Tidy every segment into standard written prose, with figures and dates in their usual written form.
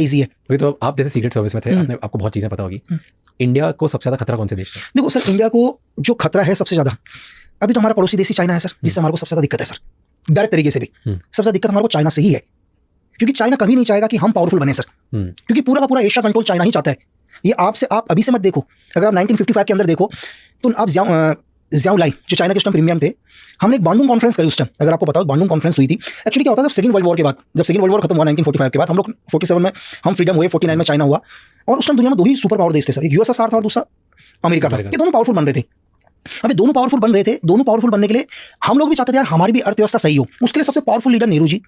Easy है। वही तो, आप जैसे सीक्रेट सर्विस में थे, आपको बहुत चीजें पता होगी। इंडिया को सबसे ज्यादा खतरा कौन से देश है? देखो सर, इंडिया को जो खतरा है सबसे ज्यादा, अभी तो हमारा पड़ोसी देश ही चाइना है सर, जिससे हमारे को सबसे ज्यादा दिक्कत है सर। डायरेक्ट तरीके से भी सबसे ज्यादा दिक्कत हमारे को चाइना से ही है, क्योंकि चाइना कभी नहीं चाहेगा कि हम पावरफुल बने सर, क्योंकि पूरा का पूरा एशिया कंट्रोल चाइना ही चाहता है। ये आप अभी से मत देखो, अगर आप 1955 के अंदर देखो तो आप ज़ियाओलाई जो चाइना के उस टाइम प्रीमियम थे, हमने एक बांडुंग कॉन्फ्रेंस करी उस टाइम। अगर आपको बताओ, बांडुंग कॉन्फ्रेंस हुई थी। एक्चुअली क्या होता था, सेकंड वर्ल्ड वॉर के बाद, जब सेकंड वर्ल्ड वॉर खत्म हुआ 1945 के बाद, हम लोग 47 में हम फ्रीडम हुए, 49 में चाइना हुआ, और उस टाइम दुनिया में दो ही सुपर पावर देश थे सर, एक यूएसएसआर था और दूसरा अमेरिका था। ये दोनों पावरफुल बन रहे थे। अभी दोनों पावरफुल बन रहे थे, दोनों पावरफुल बनने के लिए हम लोग भी चाहते थे यार हमारी भी अर्थव्यवस्था सही हो। उसके लिए सबसे पावरफुल लीडर नेहरू जी,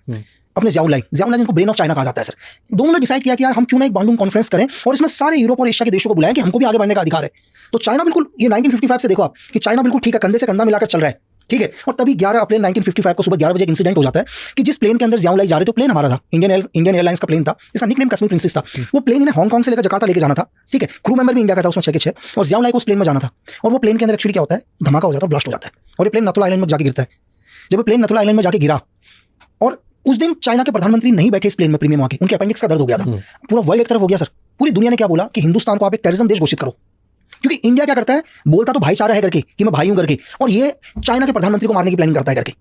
अपने ज़ियाओलाई जिनको ब्रेन ऑफ चाइना कहा जाता है सर, दोनों ने डिसाइड किया कि यार हम क्यों ना एक बांडुंग कॉन्फ्रेंस करें और इसमें सारे यूरोप और एशिया के देशों को बुलाएं कि हमको भी आगे बढ़ने का अधिकार है। तो चाइना बिल्कुल, ये 1955 से देखो आप कि चाइना बिल्कुल ठीक है, कंधे से कंधा मिलाकर चल रहा है, ठीक है। और तभी 11 अप्रैल 1955 को सुबह 11 बजे एक इंसिडेंट हो जाता है कि जिस प्लेन के अंदर ज़ियाओलाई जा रहे थे, प्लेन हमारा था, इंडियन एयरलाइंस का प्लेन था, इसका निकनेम कश्मीर प्रिंसेस था। वो प्लेन इन्हें हांगकांग से लेकर जकार्ता लेके जाना था, ठीक है। क्रू मेंबर भी इंडिया का था उसमें 6 के 6, और ज़ियाओलाई को उस प्लेन में जाना था। और वो प्लेन के अंदर एक्चुअली क्या होता है, धमाका हो जाता है, ब्लास्ट हो जाता है, और ये प्लेन नथुला आइलैंड में जाके गिरता है। जब ये प्लेन नथुला आइलैंड में जाके गिरा, और उस दिन चाइना के प्रधानमंत्री नहीं बैठे इस प्लेन में, प्रीमियम आके उनके अपेंडिक्स का दर्द हो गया था। पूरा वर्ल्ड एक तरफ हो गया सर। पूरी दुनिया ने क्या बोला कि हिंदुस्तान को आप एक टेररिज्म देश घोषित करो, क्योंकि इंडिया क्या करता है, बोलता तो भाईचारा है करके कि मैं भाई हूं करके, और ये चाइना के प्रधानमंत्री को मारने की प्लानिंग करता है करके,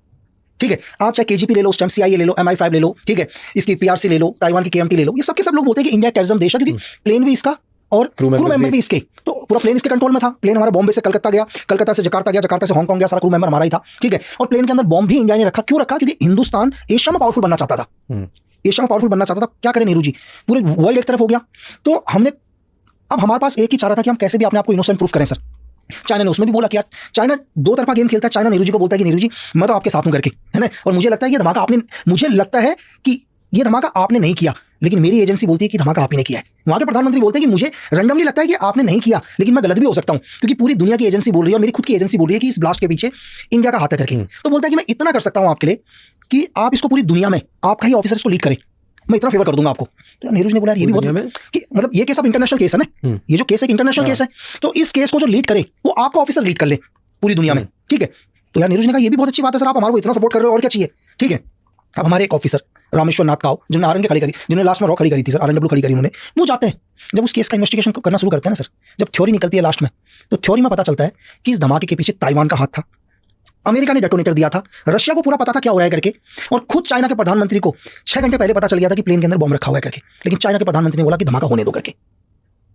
ठीक है। आप चाहे केजीपी ले लो, उस टाइम सीआईए ले लो, MI5 ले लो, ठीक है, इसकी पीआरसी ले लो, ताइवान की KMT ले लो, ये सबके सब लोग बोलते हैं कि इंडिया टेररिज्म देश है, क्योंकि प्लेन भी इसका और क्रू मेंबर भी इसके, तो पूरा प्लेन इसके कंट्रोल में था। प्लेन हमारा बॉम्बे से कलकत्ता गया, कलकत्ता से जकार्ता गया, जकार्ता से हांगकांग गया, सारा क्रू मेंबर हमारा ही था, ठीक है। और प्लेन के अंदर बॉम्ब भी इंडिया ने रखा। क्यों रखा? क्योंकि हिंदुस्तान एशिया में पावरफुल बनना चाहता था, एशिया में पावरफुल बनना चाहता था। क्या करें नेहरू जी, पूरे वर्ल्ड एक तरफ हो गया। तो हमने, अब हमारे पास एक ही चाह रहा था कि हम कैसे भी अपने आप को इनोसेंट प्रूफ करें सर। चाइना ने उसमें भी बोला कि यार चाइना दो तरफा गेम खेलता है। चाइना नेहरू जी को बोलता है कि नेहरू जी मैं तो आपके साथ हूं करके, है ना, और मुझे लगता है कि ये धमाका आपने नहीं किया, लेकिन मेरी एजेंसी बोलती है कि धमाका आप ही ने किया है। वहां के प्रधानमंत्री बोलते हैं कि मुझे रैंडमली लगता है कि आपने नहीं किया, लेकिन मैं गलत भी हो सकता हूं, क्योंकि पूरी दुनिया की एजेंसी बोल रही है और मेरी खुद की एजेंसी बोल रही है कि इस ब्लास्ट के पीछे इंडिया का हाथ है करके। तो बोलता है कि मैं इतना कर सकता हूं आपके लिए कि आप इसको पूरी दुनिया में आपका ही ऑफिसर इसको लीड करें, मैं इतना फेवर कर दूंगा आपको। तो नेहरू जी ने बोला ये भी बहुत कि मतलब ये केस अब इंटरनेशनल केस है ना, ये जो केस है इंटरनेशनल केस है, तो इस केस को जो लीड करे वो आपका ऑफिसर लीड कर ले पूरी दुनिया में, ठीक है। तो यार नेहरू जी ने कहा ये भी बहुत अच्छी बात है सर, आप हमारे को इतना सपोर्ट कर रहे हो और क्या चाहिए, ठीक है। अब हमारे एक ऑफिसर रामेश्वर नाथ काओ, जिन्होंने आरएन खड़ी करी, जिन्होंने लास्ट में रॉ खड़ी करी थी सर, RNW खड़ी करी उन्होंने, वो जाते हैं जब उस केस का इन्वेस्टिगेशन करना शुरू करते हैं ना सर, जब थ्योरी निकलती है लास्ट में, तो थ्योरी में पता चलता है कि इस धमाके के पीछे ताइवान का हाथ था, अमेरिका ने डेटोनेटर दिया था, रशिया को पूरा पता था क्या हो रहा है करके, और खुद चाइना के प्रधानमंत्री को 6 घंटे पहले पता चल गया था कि प्लेन के अंदर बॉम्ब रखा हुआ है करके, लेकिन चाइना के प्रधानमंत्री ने बोला कि धमाका होने दो करके,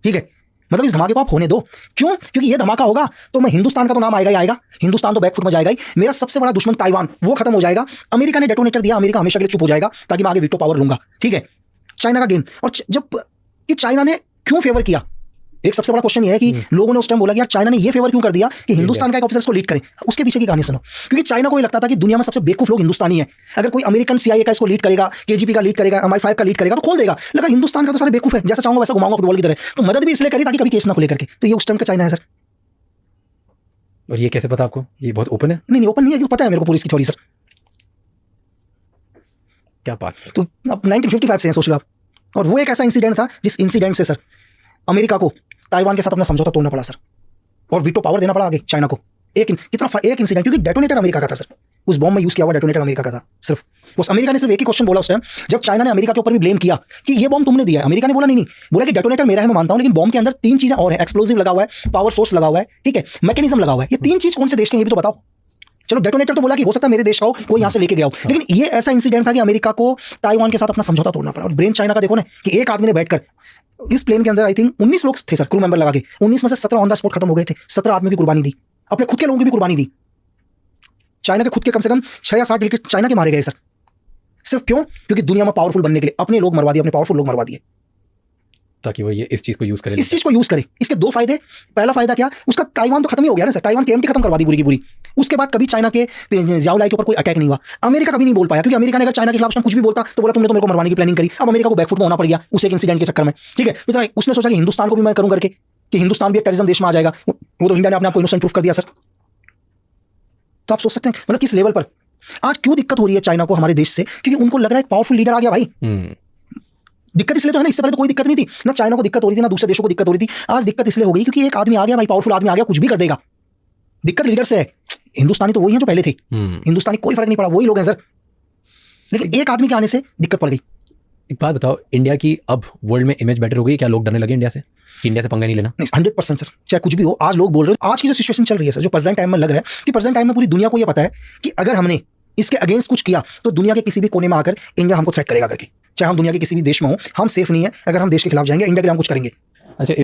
ठीक है। मतलब इस धमाके को आप होने दो। क्यों? क्योंकि ये धमाका होगा तो मैं हिंदुस्तान का तो नाम आएगा ही आएगा, हिंदुस्तान तो बैकफुट में जाएगा ही, मेरा सबसे बड़ा दुश्मन ताइवान वो खत्म हो जाएगा। अमेरिका ने डेटोनेटर दिया, अमेरिका हमेशा के लिए चुप हो जाएगा ताकि मैं आगे वीटो पावर लूंगा, ठीक है। चाइना का गेम, और जब कि चाइना ने क्यों फेवर किया, एक सबसे बड़ा क्वेश्चन ये है कि लोगों ने उस टाइम बोला कि यार चाइना ने ये फेवर क्यों कर दिया कि हिंदुस्तान का एक ऑफिसर को लीड करे। उसके पीछे की कहानी सुनो, क्योंकि चाइना को ये लगता था कि दुनिया में सबसे बेवकूफ लोग हिंदुस्तानी है, अगर कोई अमेरिकन CIA का इसको लीड करेगा, KGP का लीड करेगा, MI5 का लीड करेगा तो खोल देगा। लगा हिंदुस्तान का तो सारे बेवकूफ है, जैसा चाहूंगा वैसा घुमाऊंगा फुटबॉल की तरह, तो मदद भी इसलिए करी ताकि कभी केस ना खुले करके। तो ये उस टाइम का चाइना है सर। और ये कैसे पता आपको? ये बहुत ओपन है? नहीं ओपन नहीं है, पता है मेरे को पूरी इसकी थ्योरी सर। क्या बात है। तो अब 1955 से सोच लो आप, और वो एक ऐसा इंसिडेंट था जिस इंसिडेंट से सर अमेरिका को ताइवान के साथ अपना समझौता तोड़ना पड़ा सर, और वीटो पावर देना पड़ा आगे चाइना को। एक इंसिडेंट, क्योंकि डेटोनेटर अमेरिका का था सर, उस बॉम्ब में यूज किया हुआ डेटोनेटर अमेरिका का था। सिर्फ उस अमेरिका ने सिर्फ एक ही क्वेश्चन बोला उस टाइम, जब चाइना ने अमेरिका के ऊपर भी ब्लेम किया कि ये बॉम्ब तुमने दिया है। अमेरिका ने बोला नहीं, बोला कि डेटोनेटर मेरा है, मैं मानता हूं, लेकिन बॉम्ब के अंदर 3 चीजें और है, एक्सप्लोजिव लगा हुआ है, पावर सोर्स लगा हुआ है, ठीक है, मैकेनिज्म लगा हुआ है। ये 3 चीज कौन से देश के, ये भी तो बताओ। चलो डेटोनेटर तो बोला कि हो सकता है मेरे देश का हो, कोई यहाँ से लेके गया हो, लेकिन ये ऐसा इंसिडेंट था कि अमेरिका को ताइवान के साथ अपना समझौता तोड़ना पड़ा। और ब्रेन चाइना का देखो ना कि एक आदमी ने बैठकर इस प्लेन के अंदर आई थिंक 19 लोग थे सर, क्रू मेंबर लगा के, 19 में से 17 ऑन द स्पॉट खत्म हो गए थे। 17 आदमियों की कुर्बानी दी, अपने खुद के लोगों की भी कुर्बानी दी। चाइना के खुद के कम से कम 6 या 7 डेलीगेट चाइना के मारे गए सर। सिर्फ क्यों? क्योंकि दुनिया में पावरफुल बनने के लिए अपने लोग मरवा दिए, अपने पावरफुल लोग मरवा दिए, ताकि वो ये इस चीज को यूज करे। इस चीज को यूज करे। इसके 2 फायदे। पहला फायदा क्या, उसका ताइवान तो खत्म ही हो गया ना सर, ताइवान KMT खत्म करवा दी पूरी की पूरी। उसके बाद कभी चाइना के ज़ियाओलाई के ऊपर कोई अटैक नहीं हुआ। अमेरिका कभी नहीं बोल पाया, क्योंकि अमेरिका ने अगर चाइना के खिलाफ कुछ भी बोलता तो बोला तुमने तो मेरे को मरवाने की प्लानिंग करी। अब अमेरिका को बैकफुट में होना पड़ गया उस एक इंसिडेंट के चक्कर में, ठीक है। उसने सोचा कि हिंदुस्तान को भी मैं करूं करके, कि हिंदुस्तान भी एक टेररिज्म देश में आ जाएगा। वो तो इंडिया ने अपने आप को इनोसेंट प्रूफ कर दिया सर। तो आप सोच सकते हैं मतलब किस लेवल पर आज क्यों दिक्कत हो रही है चाइना को हमारे देश से, क्योंकि उनको लग रहा है एक पावरफुल लीडर आ गया भाई। दिक्कत इसलिए तो है ना, इससे पहले तो कोई दिक्कत नहीं थी ना, चाइना को दिक्कत हो रही थी ना दूसरे देशों को दिक्कत हो रही थी। आज दिक्कत इसलिए हो गई क्योंकि एक आदमी आ गया भाई, पावरफुल आदमी आ गया, कुछ भी कर देगा। दिक्कत लीडर से है। हिंदुस्तानी तो वही हैं जो पहले थे, हिंदुस्तानी कोई फर्क नहीं पड़ा, वही लोग हैं सर, लेकिन एक आदमी के आने से दिक्कत पड़ गई। एक बात बताओ, इंडिया की अब वर्ल्ड में इमेज बेटर हो गई? क्या लोग डरने लगे इंडिया से कि इंडिया से पंगा नहीं लेना? नहीं 100% सर, चाहे कुछ भी हो, आज लोग बोल रहे हो, आज की जो सिचुएशन चल रही है सर, जो प्रेजेंट टाइम में लग रहा है कि प्रेजेंट टाइम में पूरी दुनिया को ये पता है कि अगर हमने इसके अगेंस्ट कुछ किया तो दुनिया के किसी भी कोने में आकर इंडिया हमको थ्रेट करेगा करके। चाहे हम दुनिया के किसी भी देश में हो, हम सेफ नहीं है। अगर हम देश के खिलाफ जाएंगे, इंडिया के लिए हम कुछ करेंगे। अच्छा,